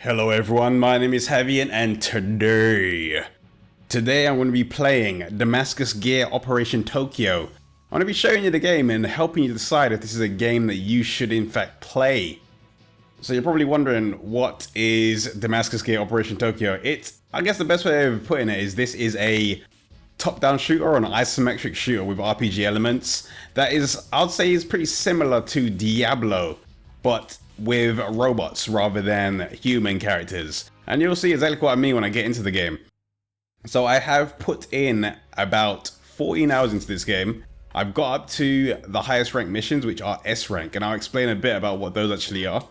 Hello everyone, my name is Havian and today I'm going to be playing Damascus Gear Operation Tokyo. I'm going to be showing you the game and helping you decide if this is a game that you should in fact play. So you're probably wondering, what is Damascus Gear Operation Tokyo? I guess the best way of putting it is this is a top-down shooter or an isometric shooter with RPG elements that is, I'd say, is pretty similar to Diablo, but with robots rather than human characters. And you'll see exactly what I mean when I get into the game. So I have put in about 14 hours into this game. I've got up to the highest ranked missions, which are S rank, and I'll explain a bit about what those actually are.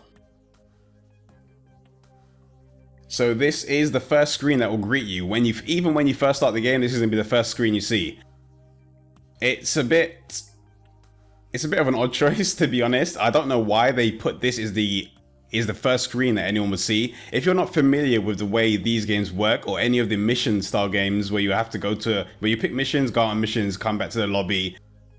So this is the first screen that will greet you even when you first start the game. This is going to be the first screen you see. It's a bit of an odd choice, to be honest. I don't know why they put this as the first screen that anyone would see. If you're not familiar with the way these games work, or any of the mission style games where you have to where you pick missions, go on missions, come back to the lobby,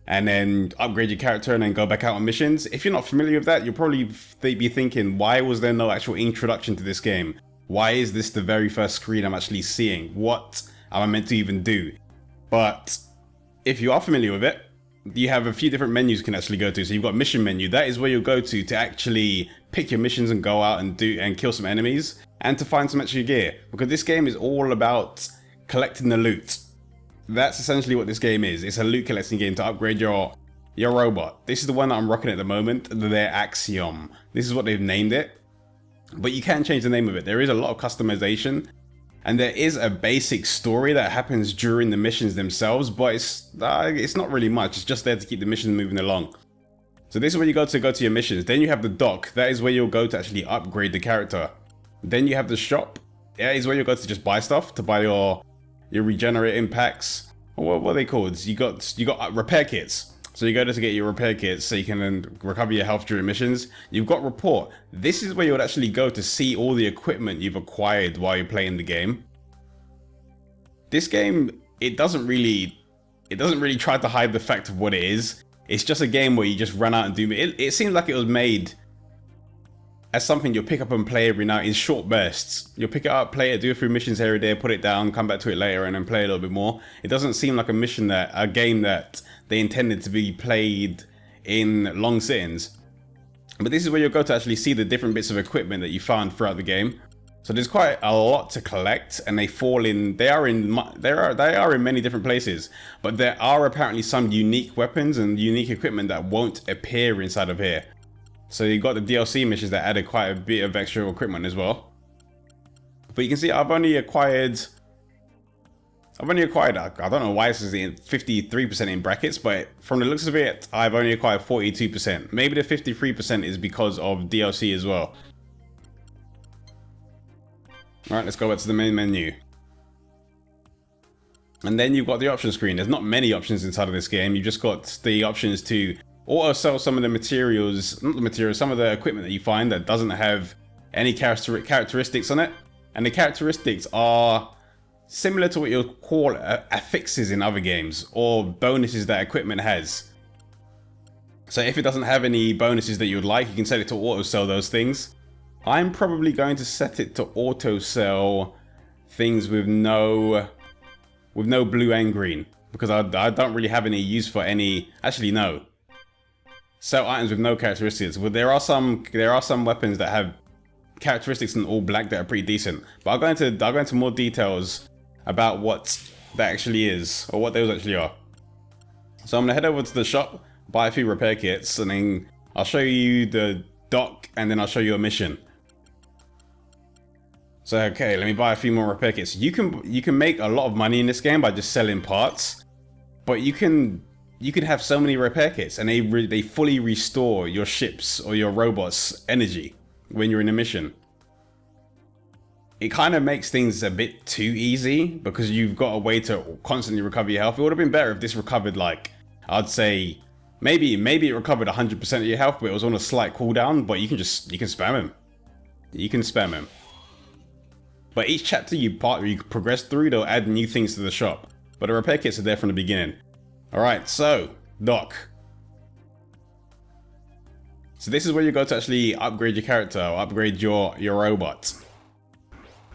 and then upgrade your character and then go back out on missions. If you're not familiar with that, you'll probably be thinking, why was there no actual introduction to this game? Why is this the very first screen I'm actually seeing? What am I meant to even do? But if you are familiar with it, you have a few different menus you can actually go to. So you've got mission menu. That is where you'll go to actually pick your missions and go out and kill some enemies and to find some extra gear. Because this game is all about collecting the loot. That's essentially what this game is. It's a loot collecting game to upgrade your robot. This is the one that I'm rocking at the moment, their Axiom. This is what they've named it. But you can change the name of it. There is a lot of customization. And there is a basic story that happens during the missions themselves, but it's not really much. It's just there to keep the mission moving along. So this is where you go to your missions. Then you have the dock. That is where you'll go to actually upgrade the character. Then you have the shop. That is where you'll go to just buy stuff, to buy your regenerating packs. What are they called? You got repair kits. So you go there to get your repair kits so you can then recover your health during missions. You've got report. This is where you would actually go to see all the equipment you've acquired while you're playing the game. This game, it doesn't really try to hide the fact of what it is. It's just a game where you just run out and do it. It seems like it was made as something you'll pick up and play every night in short bursts. You'll pick it up, play it, do a few missions here and there, put it down, come back to it later, and then play a little bit more. It doesn't seem like a game that they intended to be played in long sittings. But this is where you'll go to actually see the different bits of equipment that you found throughout the game. So there's quite a lot to collect, and they are in many different places. But there are apparently some unique weapons and unique equipment that won't appear inside of here. So you got the DLC missions that added quite a bit of extra equipment as well. But you can see I've only acquired, I don't know why this is in 53% in brackets, but from the looks of it, I've only acquired 42%. Maybe the 53% is because of DLC as well. Alright, let's go back to the main menu. And then you've got the option screen. There's not many options inside of this game. You've just got the options to auto sell some of the materials, some of the equipment that you find that doesn't have any characteristics on it. And the characteristics are similar to what you'll call affixes in other games, or bonuses that equipment has. So if it doesn't have any bonuses that you would like, you can set it to auto sell those things. I'm probably going to set it to auto sell things with no blue and green, because I don't really have any use for any. Actually, no. Sell items with no characteristics. Well, there are some weapons that have characteristics in all black that are pretty decent. But I'll go into more details about what that actually is, or what those actually are. So I'm gonna head over to the shop, buy a few repair kits, and then I'll show you the dock, and then I'll show you a mission. So okay, let me buy a few more repair kits. You can make a lot of money in this game by just selling parts, but you can have so many repair kits, and they fully restore your ships or your robots' energy when you're in a mission. It kind of makes things a bit too easy because you've got a way to constantly recover your health. It would have been better if this recovered, like, I'd say maybe it recovered 100% of your health, but it was on a slight cooldown. But you can spam him. You can spam him. But each chapter you progress through, they'll add new things to the shop. But the repair kits are there from the beginning. Alright, so dock. So this is where you go to actually upgrade your character or upgrade your robot.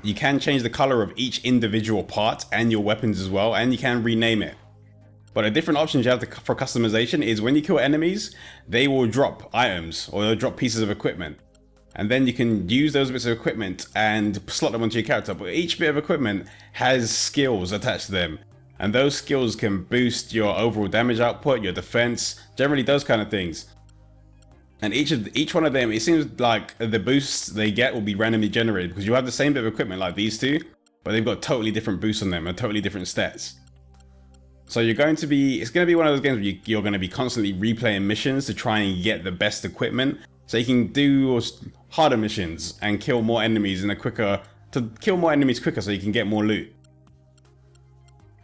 You can change the color of each individual part and your weapons as well, and you can rename it. But the different options you have for customization is when you kill enemies, they will drop items or they'll drop pieces of equipment. And then you can use those bits of equipment and slot them onto your character. But each bit of equipment has skills attached to them. And those skills can boost your overall damage output, your defense, generally those kind of things. And each one of them, it seems like the boosts they get will be randomly generated because you have the same bit of equipment like these two, but they've got totally different boosts on them and totally different stats. So it's going to be one of those games where you're going to be constantly replaying missions to try and get the best equipment, so you can do harder missions and kill more enemies quicker so you can get more loot.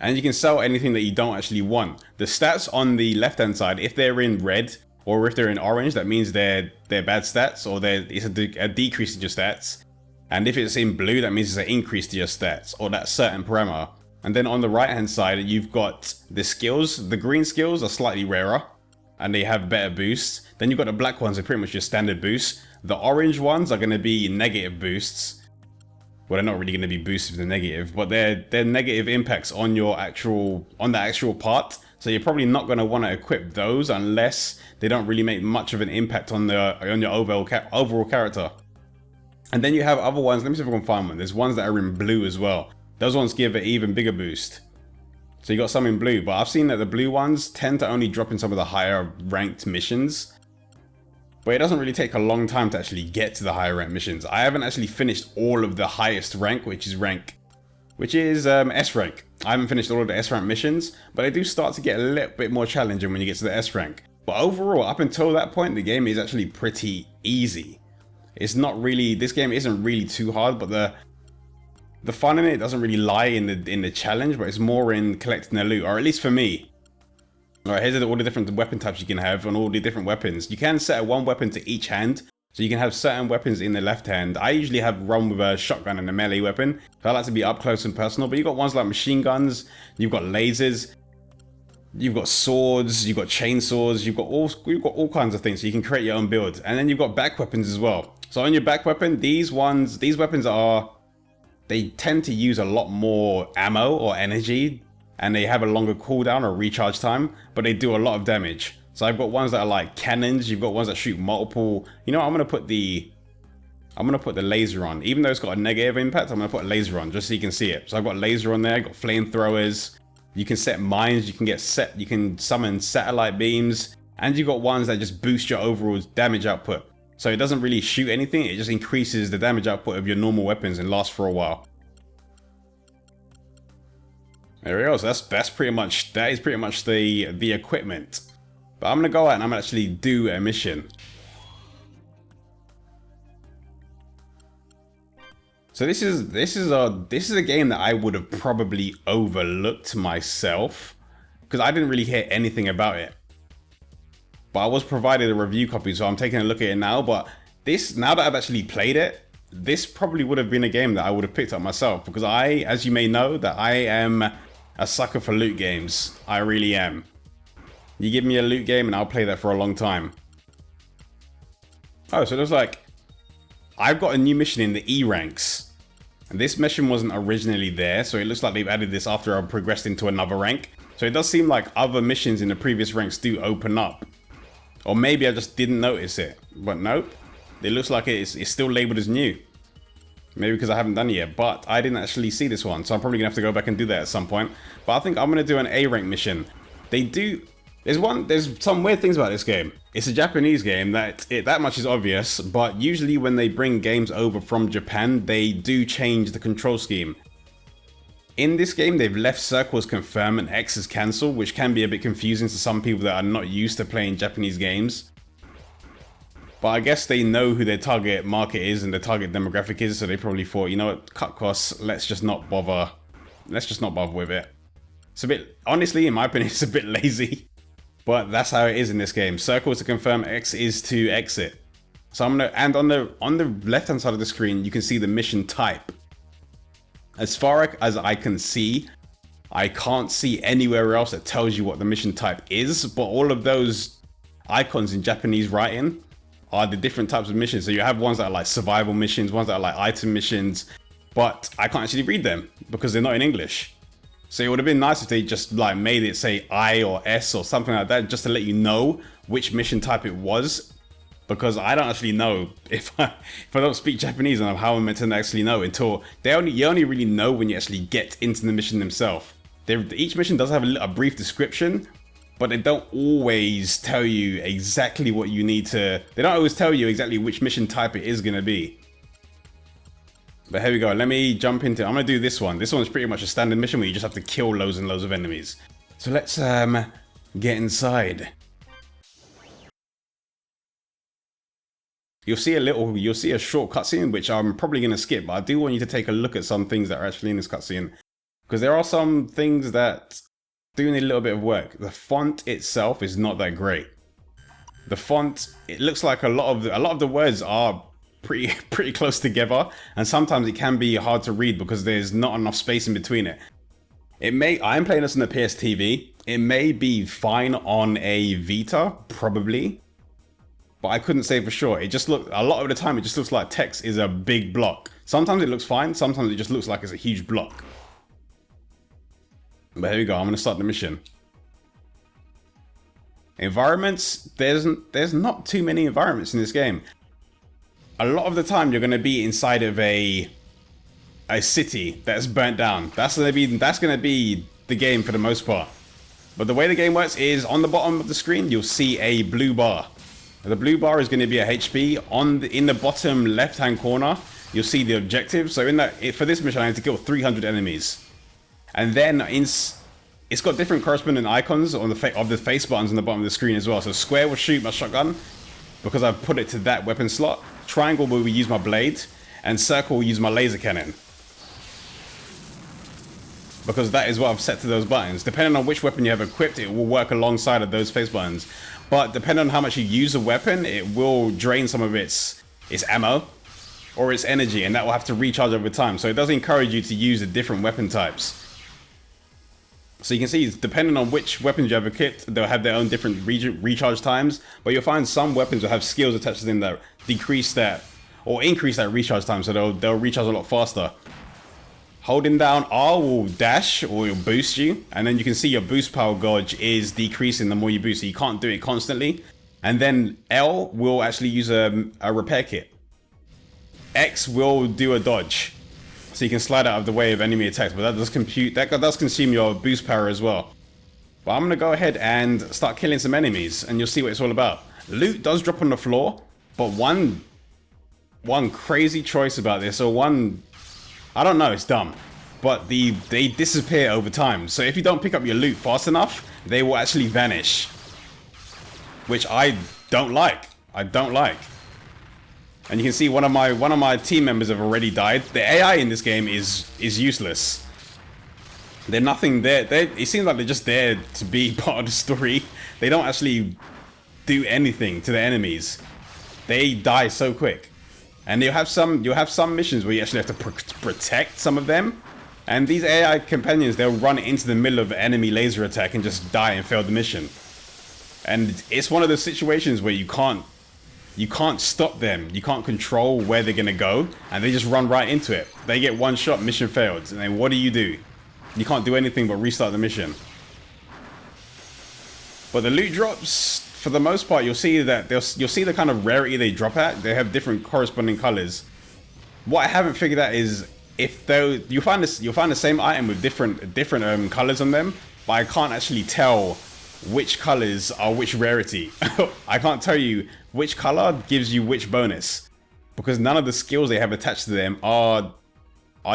And you can sell anything that you don't actually want. The stats on the left hand side, if they're in red or if they're in orange, that means they're bad stats, or it's a decrease in your stats. And if it's in blue, that means it's an increase to your stats or that certain parameter. And then on the right hand side, you've got the skills. The green skills are slightly rarer and they have better boosts. Then you've got the black ones are pretty much your standard boosts. The orange ones are going to be negative boosts. Well, they're not really going to be boosts if they're negative, but they're negative impacts on the actual part. So you're probably not going to want to equip those unless they don't really make much of an impact on your overall character. And then you have other ones. Let me see if I can find one. There's ones that are in blue as well. Those ones give an even bigger boost. So you got some in blue, but I've seen that the blue ones tend to only drop in some of the higher ranked missions. But it doesn't really take a long time to actually get to the higher rank missions. I haven't actually finished all of the highest rank, which is S rank. I haven't finished all of the S rank missions, but they do start to get a little bit more challenging when you get to the S rank. But overall, up until that point, the game is actually pretty easy. This game isn't really too hard, but the fun in it doesn't really lie in the challenge, but it's more in collecting the loot, or at least for me. Alright, here's all the different weapon types you can have and all the different weapons. You can set one weapon to each hand, so you can have certain weapons in the left hand. I usually run with a shotgun and a melee weapon, so I like to be up close and personal, but you've got ones like machine guns, you've got lasers, you've got swords, you've got chainsaws, you've got all kinds of things, so you can create your own build. And then you've got back weapons as well. So on your back weapon, these weapons they tend to use a lot more ammo or energy, and they have a longer cooldown or recharge time, but they do a lot of damage. So I've got ones that are like cannons, you've got ones that shoot multiple. You know what, I'm gonna put the laser on. Even though it's got a negative impact, I'm gonna put a laser on just so you can see it. So I've got laser on there, I've got flamethrowers, you can set mines, you can summon satellite beams, and you've got ones that just boost your overall damage output. So it doesn't really shoot anything, it just increases the damage output of your normal weapons and lasts for a while. There we go, so that is pretty much the equipment. But I'm gonna go out and I'm gonna actually do a mission. So this is a game that I would have probably overlooked myself, because I didn't really hear anything about it. But I was provided a review copy, so I'm taking a look at it now. But now that I've actually played it, this probably would have been a game that I would have picked up myself, because as you may know, that I am a sucker for loot games. I really am. You give me a loot game and I'll play that for a long time. Oh, so it looks like I've got a new mission in the E ranks. And this mission wasn't originally there, so it looks like they've added this after I've progressed into another rank. So it does seem like other missions in the previous ranks do open up. Or maybe I just didn't notice it. But nope. It looks like it's still labeled as new. Maybe because I haven't done it yet, but I didn't actually see this one, so I'm probably gonna have to go back and do that at some point. But I think I'm gonna do an A rank mission. There's some weird things about this game. It's a Japanese game, that much is obvious, but usually when they bring games over from Japan, they do change the control scheme. In this game, they've left circle as confirm and X as cancel, which can be a bit confusing to some people that are not used to playing Japanese games. But I guess they know who their target market is and their target demographic is, so they probably thought, you know what, cut costs, let's just not bother with it. It's a bit, honestly, in my opinion, it's a bit lazy, but that's how it is in this game. Circle is to confirm, X is to exit. So on the left hand side of the screen, you can see the mission type. As far as I can see, I can't see anywhere else that tells you what the mission type is, but all of those icons in Japanese writing are the different types of missions. So you have ones that are like survival missions, ones that are like item missions, but I can't actually read them because they're not in English. So it would have been nice if they just like made it say I or S or something like that, just to let you know which mission type it was. Because I don't actually know if I don't speak Japanese and how I'm meant to actually know until you only really know when you actually get into the mission themselves. Each mission does have a brief description, but they don't always tell you exactly what you need to. They don't always tell you exactly which mission type it is going to be. But here we go. Let me jump into. I'm going to do this one. This one's pretty much a standard mission where you just have to kill loads and loads of enemies. So let's get inside. You'll see a short cutscene, which I'm probably going to skip, but I do want you to take a look at some things that are actually in this cutscene. Because there are some things that do need a little bit of work. The font itself is not that great. The font, it looks like a lot of the words are pretty close together, and sometimes it can be hard to read because there's not enough space in between it. I'm playing this on the PS TV. It may be fine on a Vita, probably. But I couldn't say for sure. It just looked, a lot of the time, it just looks like text is a big block. Sometimes it looks fine, sometimes it just looks like it's a huge block. But here we go, I'm gonna start the mission. Environments, there's not too many environments in this game. A lot of the time you're gonna be inside of a city that's burnt down. That's gonna be the game for the most part. But the way the game works is on the bottom of the screen, you'll see a blue bar. The blue bar is going to be a HP. In the bottom left-hand corner, you'll see the objective. So for this mission, I need to kill 300 enemies, and then it's got different corresponding icons on the face buttons on the bottom of the screen as well. So square will shoot my shotgun because I've put it to that weapon slot. Triangle will use my blade, and circle will use my laser cannon because that is what I've set to those buttons. Depending on which weapon you have equipped, it will work alongside of those face buttons. But depending on how much you use a weapon, it will drain some of its ammo or its energy, and that will have to recharge over time. So it does encourage you to use the different weapon types. So you can see, depending on which weapons you have equipped, they'll have their own different recharge times. But you'll find some weapons will have skills attached to them that decrease that or increase that recharge time, so they'll recharge a lot faster. Holding down R will dash or will boost you, and then you can see your boost power gauge is decreasing the more you boost, so you can't do it constantly. And then L will actually use a repair kit. X will do a dodge, so you can slide out of the way of enemy attacks, but that does consume your boost power as well. But I'm gonna go ahead and start killing some enemies, and you'll see what it's all about. Loot does drop on the floor, but one crazy choice about this, or one, I don't know, it's dumb, but they disappear over time. So if you don't pick up your loot fast enough, they will actually vanish, which I don't like. And you can see one of my team members have already died. The AI in this game is useless. They're nothing there. It seems like they're just there to be part of the story. They don't actually do anything to the enemies. They die so quick. And you'll have some missions where you actually have to protect some of them. And these AI companions, they'll run into the middle of an enemy laser attack and just die and fail the mission. And it's one of those situations where you can't stop them. You can't control where they're gonna go, and they just run right into it. They get one shot, mission failed, and then what do? You can't do anything but restart the mission. But the loot drops, for the most part, you'll see the kind of rarity they drop at. They have different corresponding colors. What I haven't figured out is you'll find the same item with different colors on them, but I can't actually tell which colors are which rarity. I can't tell you which color gives you which bonus, because none of the skills they have attached to them are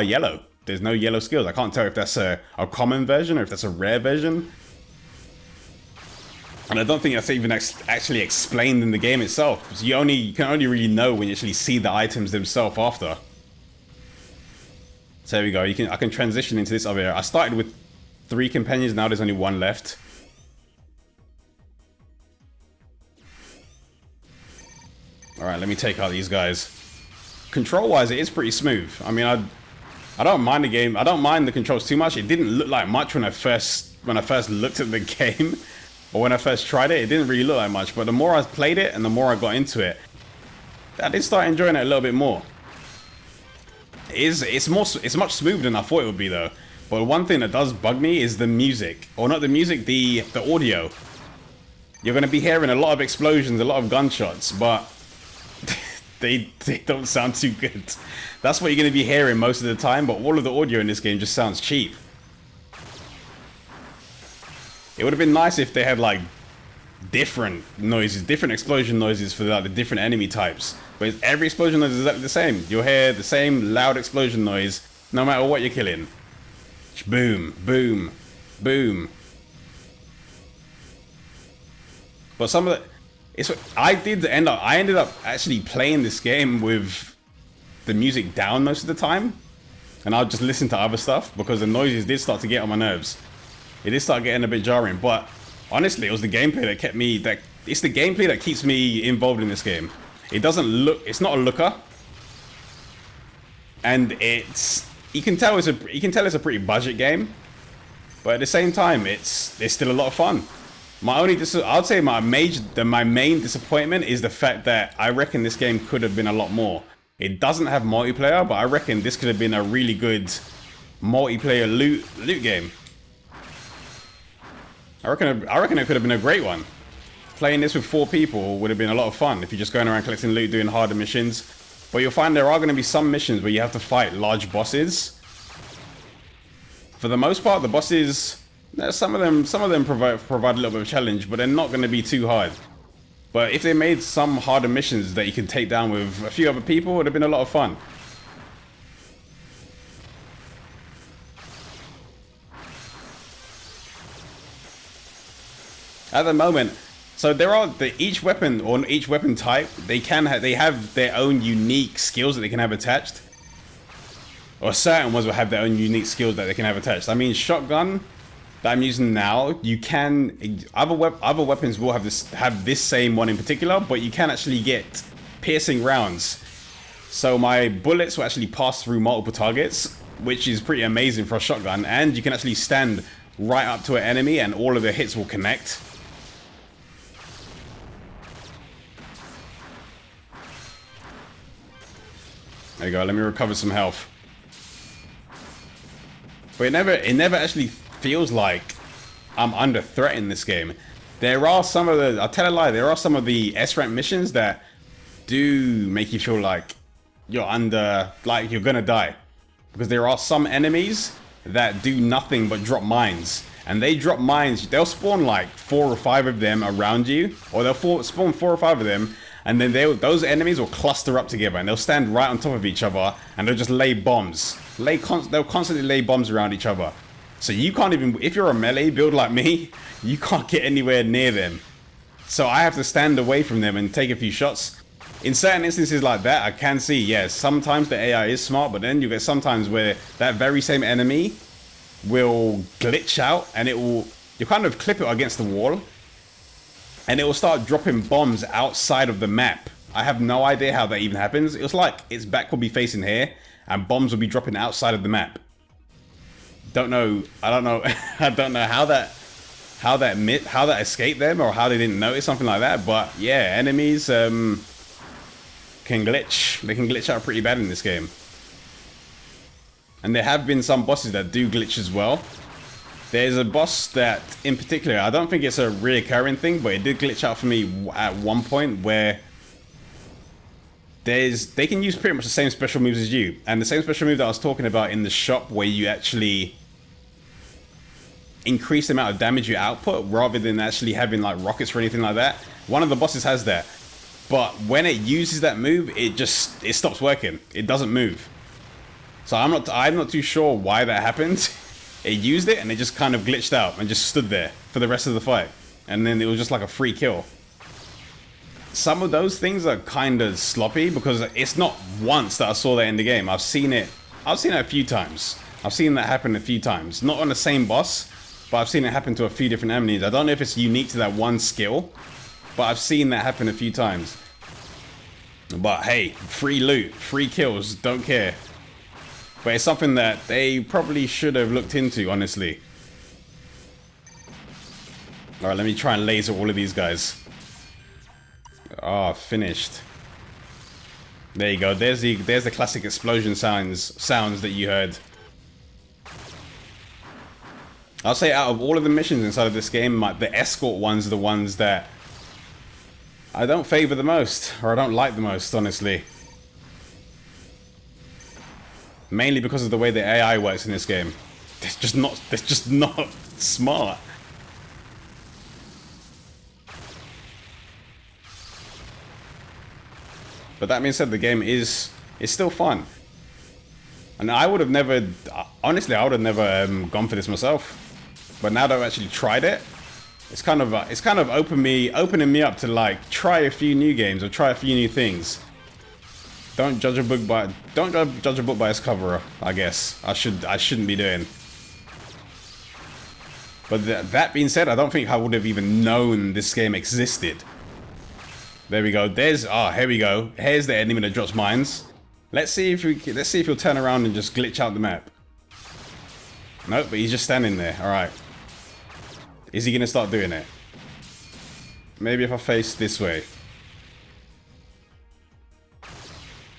yellow. There's no yellow skills. I can't tell if that's a common version or if that's a rare version. And I don't think that's even actually explained in the game itself. So you can only really know when you actually see the items themselves after. So there we go. I can transition into this other area. I started with 3 companions. Now there's only 1 left. All right, let me take out these guys. Control-wise, it is pretty smooth. I mean, I don't mind the game. I don't mind the controls too much. It didn't look like much when I first looked at the game. Or when I first tried it, it didn't really look like much. But the more I played it and the more I got into it, I did start enjoying it a little bit more. It's much smoother than I thought it would be though. But one thing that does bug me is the music, or not the music, the audio. You're going to be hearing a lot of explosions, a lot of gunshots, but they don't sound too good. That's what you're going to be hearing most of the time, but all of the audio in this game just sounds cheap. It would have been nice if they had like different noises, different explosion noises for like the different enemy types. But every explosion noise is exactly the same. You'll hear the same loud explosion noise no matter what you're killing. Boom, boom, boom. But some of the, I ended up actually playing this game with the music down most of the time, and I'll just listen to other stuff because the noises did start to get on my nerves. It did start getting a bit jarring, but honestly, it was the gameplay that kept me. It's the gameplay that keeps me involved in this game. It doesn't look. It's not a looker, and you can tell it's a pretty budget game, but at the same time, it's still a lot of fun. I'd say my main disappointment is the fact that I reckon this game could have been a lot more. It doesn't have multiplayer, but I reckon this could have been a really good multiplayer loot game. I reckon it could have been a great one. Playing this with 4 people would have been a lot of fun if you're just going around collecting loot, doing harder missions. But you'll find there are going to be some missions where you have to fight large bosses. For the most part, the bosses, some of them provide a little bit of challenge, but they're not going to be too hard. But if they made some harder missions that you can take down with a few other people, it would have been a lot of fun. At the moment, so there are each weapon or each weapon type, they have their own unique skills that they can have attached. Or certain ones will have their own unique skills that they can have attached. I mean, shotgun that I'm using now, you can other weapons will have this same one in particular, but you can actually get piercing rounds. So my bullets will actually pass through multiple targets, which is pretty amazing for a shotgun, and you can actually stand right up to an enemy and all of the hits will connect. There you go, let me recover some health. But it never actually feels like I'm under threat in this game. There are some of the, I'll tell a lie, there are some of the S-rank missions that do make you feel like you're gonna die. Because there are some enemies that do nothing but drop mines. And they drop mines, they'll spawn like 4 or 5 of them around you, or they'll spawn 4 or 5 of them, and then those enemies will cluster up together and they'll stand right on top of each other and they'll just lay bombs. They'll constantly lay bombs around each other. So you can't even, if you're a melee build like me, you can't get anywhere near them. So I have to stand away from them and take a few shots. In certain instances like that, I can see, yes, sometimes the AI is smart, but then you get sometimes where that very same enemy will glitch out and you kind of clip it against the wall and it will start dropping bombs outside of the map. I have no idea how that even happens. It was like its back will be facing here and bombs will be dropping outside of the map. I don't know I don't know how that escaped them or how they didn't notice something like that, but yeah, enemies can glitch. They can glitch out pretty bad in this game. And there have been some bosses that do glitch as well. There's a boss that, in particular, I don't think it's a reoccurring thing, but it did glitch out for me at one point where they can use pretty much the same special moves as you. And the same special move that I was talking about in the shop where you actually increase the amount of damage you output rather than actually having like rockets or anything like that. One of the bosses has that. But when it uses that move, it stops working. It doesn't move. So I'm not too sure why that happened. It used it and it just kind of glitched out and just stood there for the rest of the fight. And then it was just like a free kill. Some of those things are kind of sloppy because it's not once that I saw that in the game. I've seen it a few times. I've seen that happen a few times. Not on the same boss, but I've seen it happen to a few different enemies. I don't know if it's unique to that one skill, but I've seen that happen a few times. But hey, free loot, free kills, don't care. But it's something that they probably should have looked into, honestly. Alright, let me try and laser all of these guys. Ah, finished. There you go. There's the classic explosion sounds that you heard. I'll say out of all of the missions inside of this game, the escort ones are the ones that I don't favor the most, or I don't like the most, honestly. Mainly because of the way the AI works in this game. It's just not smart. But that being said, the game is still fun. And I would have never, honestly, I would have never gone for this myself. But now that I've actually tried it, it's kind of opening me up to like try a few new games or try a few new things. Don't judge a book by its cover, I guess. I shouldn't be doing. But that being said, I don't think I would have even known this game existed. There we go. Here we go. Here's the enemy that drops mines. Let's see if he'll turn around and just glitch out the map. Nope, but he's just standing there. All right. Is he gonna start doing it? Maybe if I face this way.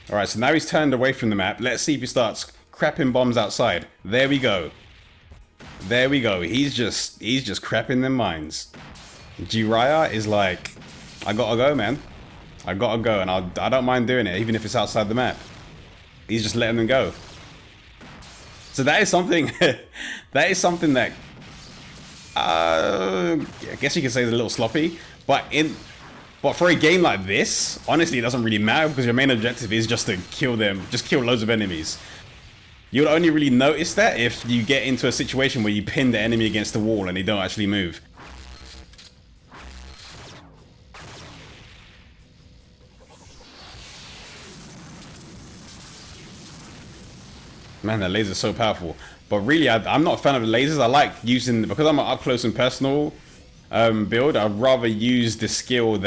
All right. So now he's turned away from the map. Let's see if he starts crapping bombs outside. There we go. There we go. He's just crapping them mines. Jiraiya is like, I gotta go, man. I gotta go, and I don't mind doing it, even if it's outside the map. He's just letting them go. So that is something. That is something that I guess you could say is a little sloppy, but for a game like this, honestly, it doesn't really matter because your main objective is just to kill them, just kill loads of enemies. You'll only really notice that if you get into a situation where you pin the enemy against the wall and they don't actually move. Man, that laser's so powerful. But really, I'm not a fan of the lasers. I like using, because I'm an up close and personal build, I'd rather use the skill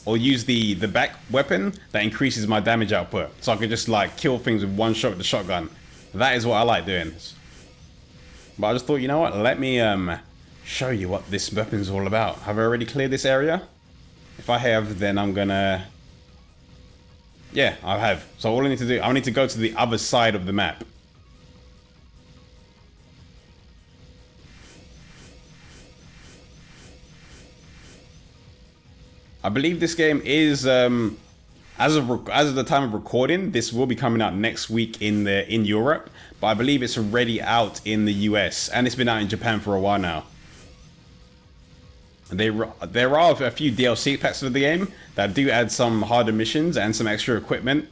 or use the back weapon that increases my damage output. So I could just like kill things with one shot with the shotgun. That is what I like doing. But I just thought, you know what? Let me show you what this weapon's all about. Have I already cleared this area? If I have, then I'm gonna... Yeah, I have. So all I need to do, I need to go to the other side of the map. I believe this game is, as of the time of recording, this will be coming out next week in Europe, but I believe it's already out in the US, and it's been out in Japan for a while now. There are a few DLC packs for the game that do add some harder missions and some extra equipment,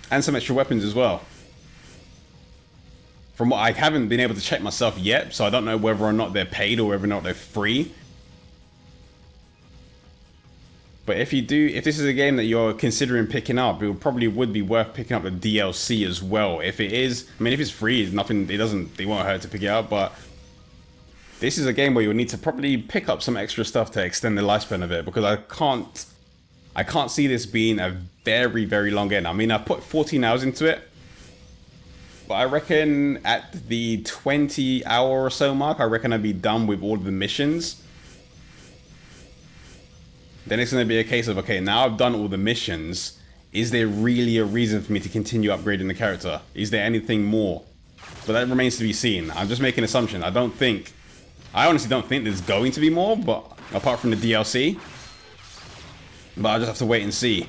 and some extra weapons as well. From what I haven't been able to check myself yet, so I don't know whether or not they're paid or whether or not they're free. But if this is a game that you're considering picking up, it probably would be worth picking up the DLC as well. If it is, I mean, if it's free, it won't hurt to pick it up. But this is a game where you'll need to probably pick up some extra stuff to extend the lifespan of it, because I can't see this being a very, very long game. I mean, I've put 14 hours into it, but I reckon at the 20-hour or so mark, I reckon I'd be done with all of the missions. Then it's going to be a case of, okay, now I've done all the missions. Is there really a reason for me to continue upgrading the character? Is there anything more? But that remains to be seen. I'm just making an assumption. I honestly don't think there's going to be more, but apart from the DLC. But I just have to wait and see.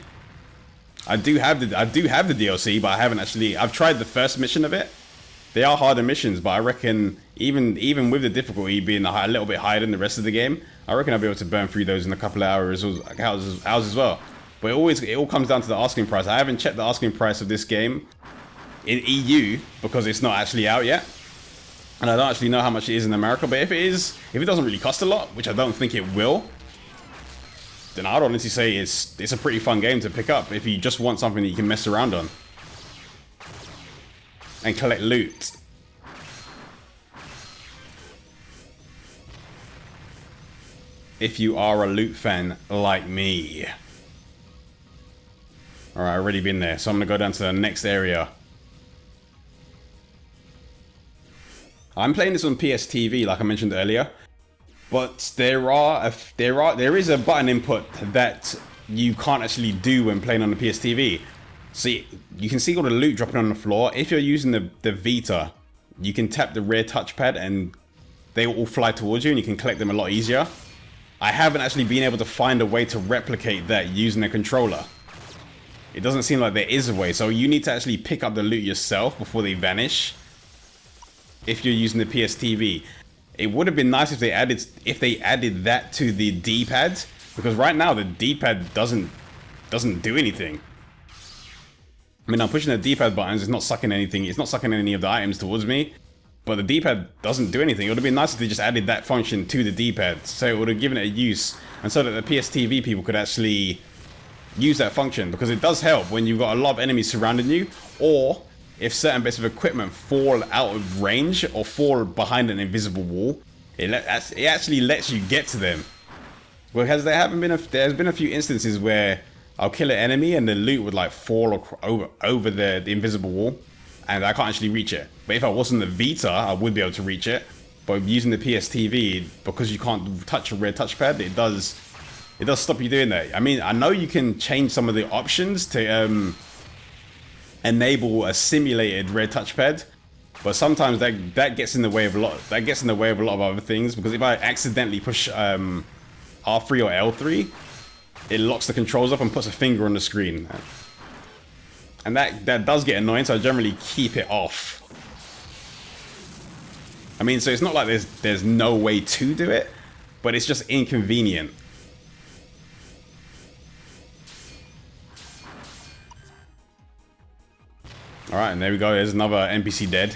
I do have the DLC, but I've tried the first mission of it. They are harder missions, but I reckon even with the difficulty being a little bit higher than the rest of the game, I reckon I'll be able to burn through those in a couple of hours as well. But it all comes down to the asking price. I haven't checked the asking price of this game in EU because it's not actually out yet, and I don't actually know how much it is in America. But if it doesn't really cost a lot, which I don't think it will, then I'd honestly say it's a pretty fun game to pick up if you just want something that you can mess around on and collect loot. If you are a loot fan like me. Alright, I've already been there, so I'm gonna go down to the next area. I'm playing this on PSTV, like I mentioned earlier, but there is a button input that you can't actually do when playing on the PSTV. See, you can see all the loot dropping on the floor. If you're using the Vita, you can tap the rear touchpad and they will all fly towards you and you can collect them a lot easier. I haven't actually been able to find a way to replicate that using a controller. It doesn't seem like there is a way, so you need to actually pick up the loot yourself before they vanish. If you're using the PSTV, it would have been nice if they added that to the D-pad, because right now the D-pad doesn't do anything. I mean, I'm pushing the D-pad buttons, it's not sucking anything, it's not sucking any of the items towards me, but the D-pad doesn't do anything. It would have been nice if they just added that function to the D-pad, so it would have given it a use, and so that the PSTV people could actually use that function, because it does help when you've got a lot of enemies surrounding you, or if certain bits of equipment fall out of range or fall behind an invisible wall, it actually lets you get to them. Because there's been a few instances where I'll kill an enemy and the loot would like fall over the invisible wall, and I can't actually reach it. But if I was on the Vita, I would be able to reach it. But using the PSTV, because you can't touch a rear touchpad, it does stop you doing that. I mean, I know you can change some of the options to enable a simulated rear touchpad, but sometimes that gets in the way of a lot. That gets in the way of a lot of other things, because if I accidentally push R3 or L3, it locks the controls up and puts a finger on the screen, and that does get annoying. So I generally keep it off. I mean, so it's not like there's no way to do it, but it's just inconvenient. Alright, and there we go, there's another NPC dead.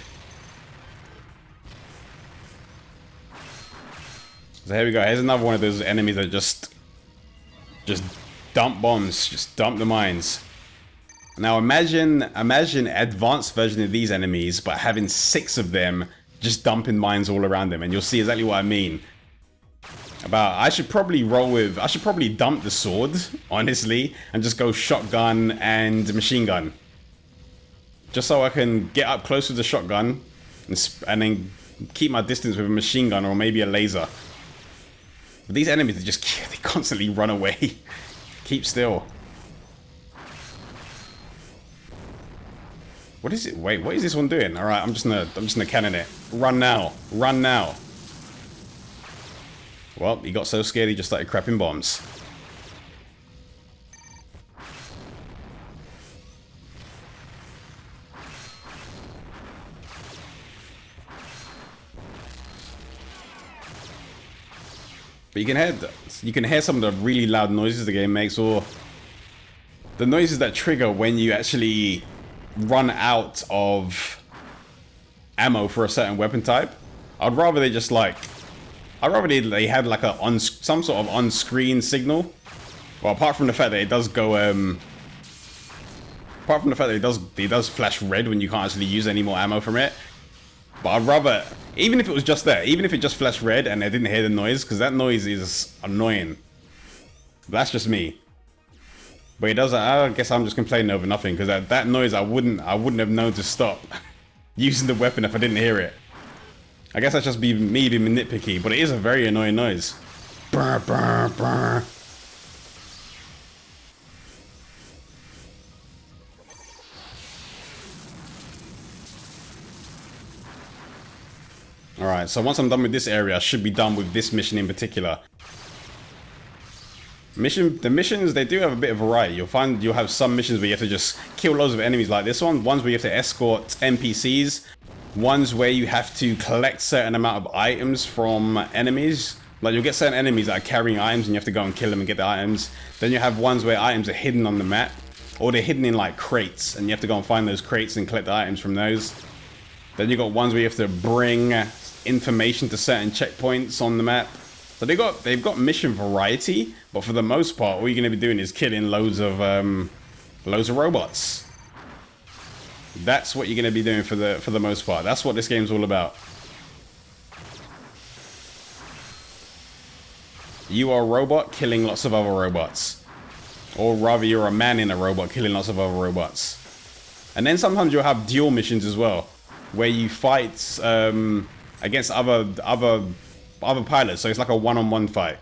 So here we go, here's another one of those enemies that just dump bombs, just dump the mines. Now imagine advanced version of these enemies, but having 6 of them just dumping mines all around them, and you'll see exactly what I mean. I should probably dump the sword, honestly, and just go shotgun and machine gun. Just so I can get up close with the shotgun and then keep my distance with a machine gun or maybe a laser. But these enemies, they constantly run away. Keep still. What is it? Wait, what is this one doing? All right, I'm just gonna cannon it. Run now! Run now! Well, he got so scared he just started crapping bombs. But you can hear some of the really loud noises the game makes, or the noises that trigger when you actually run out of ammo for a certain weapon type. I'd rather they had like some sort of on-screen signal. Well, apart from the fact that it does go apart from the fact that it does flash red when you can't actually use any more ammo from it. But I'd rather, even if it was just there, even if it just flashed red and I didn't hear the noise, because that noise is annoying. But that's just me. But it does. I guess I'm just complaining over nothing, because that noise I wouldn't have known to stop using the weapon if I didn't hear it. I guess that's just me being nitpicky, but it is a very annoying noise. Brr, brr, brr. Alright, so once I'm done with this area, I should be done with this mission in particular. The missions, they do have a bit of variety. You'll have some missions where you have to just kill loads of enemies like this one. Ones where you have to escort NPCs. Ones where you have to collect certain amount of items from enemies. Like, you'll get certain enemies that are carrying items and you have to go and kill them and get the items. Then you have ones where items are hidden on the map. Or they're hidden in like crates and you have to go and find those crates and collect the items from those. Then you got ones where you have to bring information to certain checkpoints on the map. So they've got mission variety, but for the most part, all you're going to be doing is killing loads of robots. That's what you're going to be doing for the most part. That's what this game's all about. You are a robot killing lots of other robots, or rather, you're a man in a robot killing lots of other robots. And then sometimes you'll have duel missions as well, where you fight against other pilots, so it's like a one-on-one fight.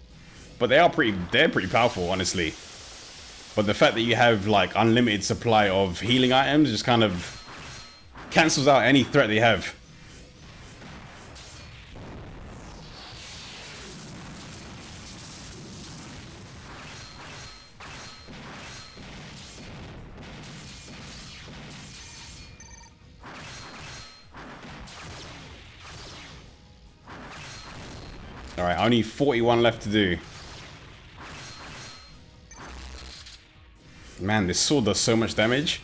But they're pretty powerful, honestly. But the fact that you have like unlimited supply of healing items just kind of cancels out any threat they have. Alright, only 41 left to do. Man, this sword does so much damage.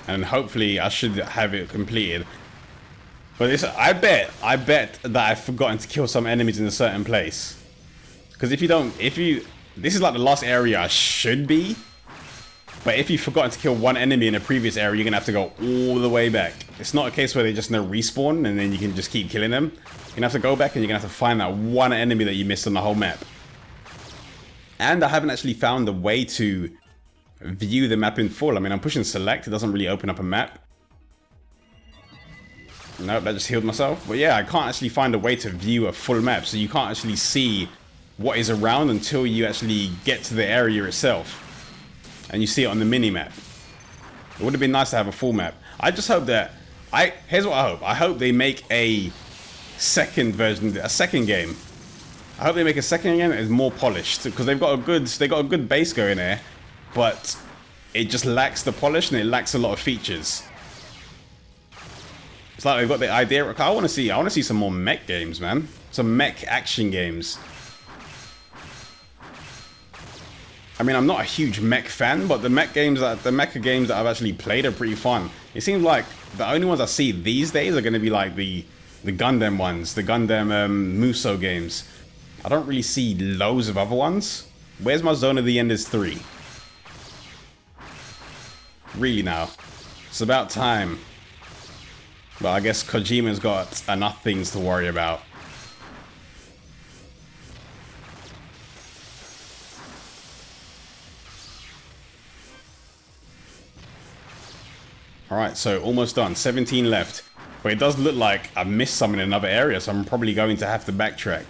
And hopefully I should have it completed. But this, I bet that I've forgotten to kill some enemies in a certain place. Because if you, this is like the last area I should be. But if you've forgotten to kill one enemy in a previous area, you're going to have to go all the way back. It's not a case where they just respawn and then you can just keep killing them. You're going to have to go back and you're going to have to find that one enemy that you missed on the whole map. And I haven't actually found a way to view the map in full. I mean, I'm pushing select. It doesn't really open up a map. Nope, that just healed myself. But yeah, I can't actually find a way to view a full map. So you can't actually see what is around until you actually get to the area itself. And you see it on the mini-map. It would have been nice to have a full map. I just hope that... Here's what I hope. I hope they make a second version, a second game. I hope they make a second game that is more polished. Because they got a good base going there. But it just lacks the polish and it lacks a lot of features. It's like they've got the idea. I want to see some more mech games, man. Some mech action games. I mean, I'm not a huge mech fan, but the mecha games that I've actually played are pretty fun. It seems like the only ones I see these days are going to be like the Gundam ones, the Gundam Muso games. I don't really see loads of other ones. Where's my Zone of the Enders 3? Really now. It's about time. But I guess Kojima's got enough things to worry about. Alright, so almost done. 17 left. But it does look like I've missed some in another area, so I'm probably going to have to backtrack.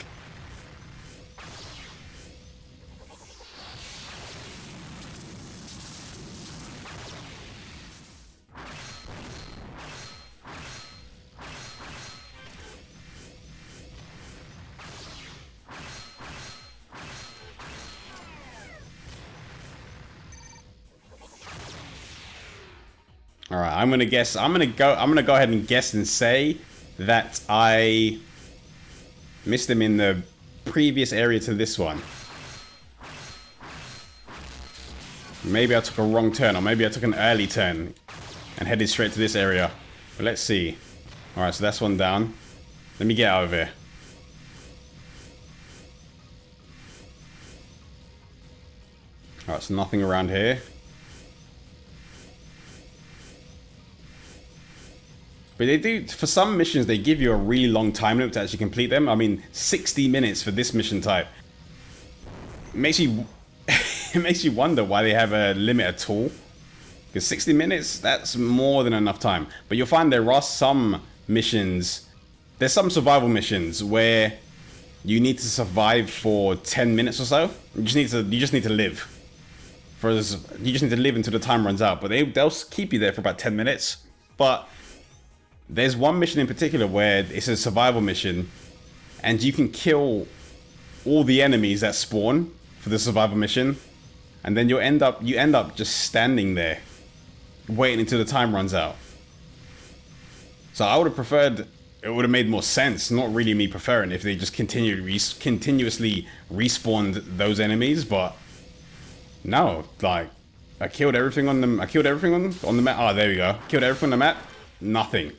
Alright, I'm gonna go ahead and guess and say that I missed him in the previous area to this one. Maybe I took a wrong turn, or maybe I took an early turn and headed straight to this area. But let's see. Alright, so that's one down. Let me get out of here. Alright, so nothing around here. But they do, for some missions, they give you a really long time limit to actually complete them. I mean, 60 minutes for this mission type. It makes you wonder why they have a limit at all. Because 60 minutes, that's more than enough time. But you'll find there are some missions, there's some survival missions where you need to survive for 10 minutes or so. You just need to live. You just need to live until the time runs out. But they'll keep you there for about 10 minutes. But there's one mission in particular where it's a survival mission and you can kill all the enemies that spawn for the survival mission, and then you end up just standing there waiting until the time runs out. So I would have preferred, it would have made more sense, not really me preferring, if they just continuously respawned those enemies, but no, like I killed everything on the map. Oh, there we go. Killed everything on the map. Nothing.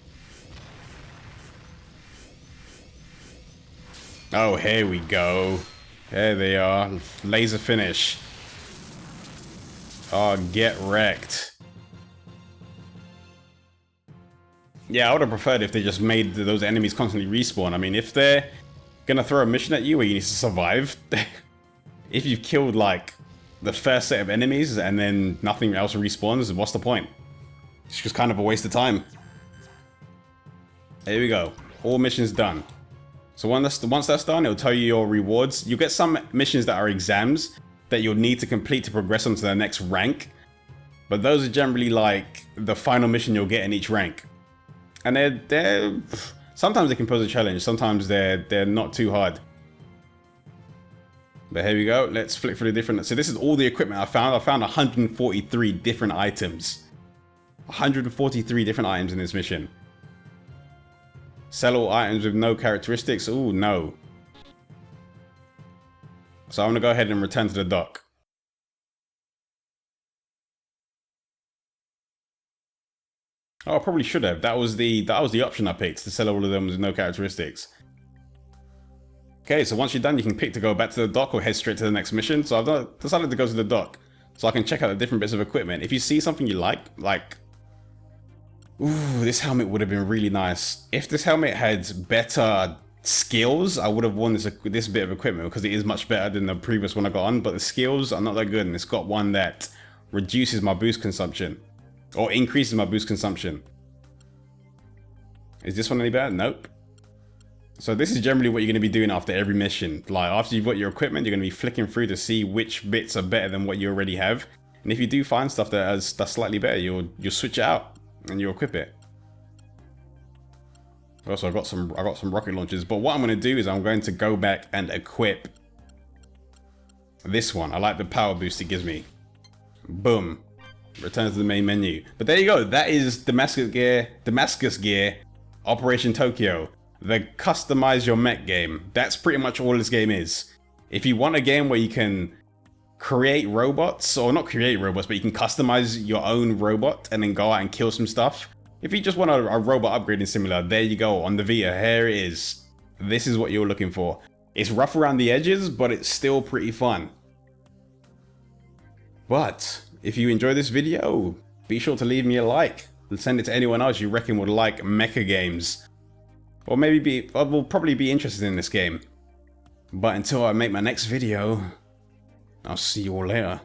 Oh, here we go. There they are. Laser finish. Oh, get wrecked. Yeah, I would have preferred if they just made those enemies constantly respawn. I mean, if they're gonna throw a mission at you where you need to survive, if you've killed, like, the first set of enemies and then nothing else respawns, what's the point? It's just kind of a waste of time. Here we go. All missions done. So once that's done, it'll tell you your rewards. You'll get some missions that are exams that you'll need to complete to progress onto the next rank. But those are generally like the final mission you'll get in each rank. And they're sometimes they can pose a challenge, sometimes they're not too hard. But here we go, let's flick through the different... So this is all the equipment I found. I found 143 different items. 143 different items in this mission. Sell all items with no characteristics. Ooh, no. So I'm gonna go ahead and return to the dock. Oh, I probably should have. That was the option I picked, to sell all of them with no characteristics. Okay, so once you're done, you can pick to go back to the dock or head straight to the next mission. So I've decided to go to the dock so I can check out the different bits of equipment. If you see something you like, ooh, this helmet would have been really nice. If this helmet had better skills, I would have worn this bit of equipment because it is much better than the previous one I got on, but the skills are not that good, and it's got one that reduces my boost consumption. Or increases my boost consumption. Is this one any better? Nope. So this is generally what you're going to be doing after every mission. Like, after you've got your equipment, you're going to be flicking through to see which bits are better than what you already have. And if you do find stuff that's slightly better, you'll switch it out and you'll equip it. Also, I got some rocket launchers. But what I'm going to do is I'm going to go back and equip this one. I like the power boost it gives me. Boom. Return to the main menu. But there you go. That is Damascus Gear, Operation Tokyo. The customize your mech game. That's pretty much all this game is. If you want a game where you can create robots, or not create robots, but you can customize your own robot and then go out and kill some stuff. If you just want a robot upgrading simulator, there you go, on the Vita, here it is. This is what you're looking for. It's rough around the edges, but it's still pretty fun. But if you enjoy this video, be sure to leave me a like and send it to anyone else you reckon would like mecha games. Or maybe will probably be interested in this game. But until I make my next video, I'll see you all later.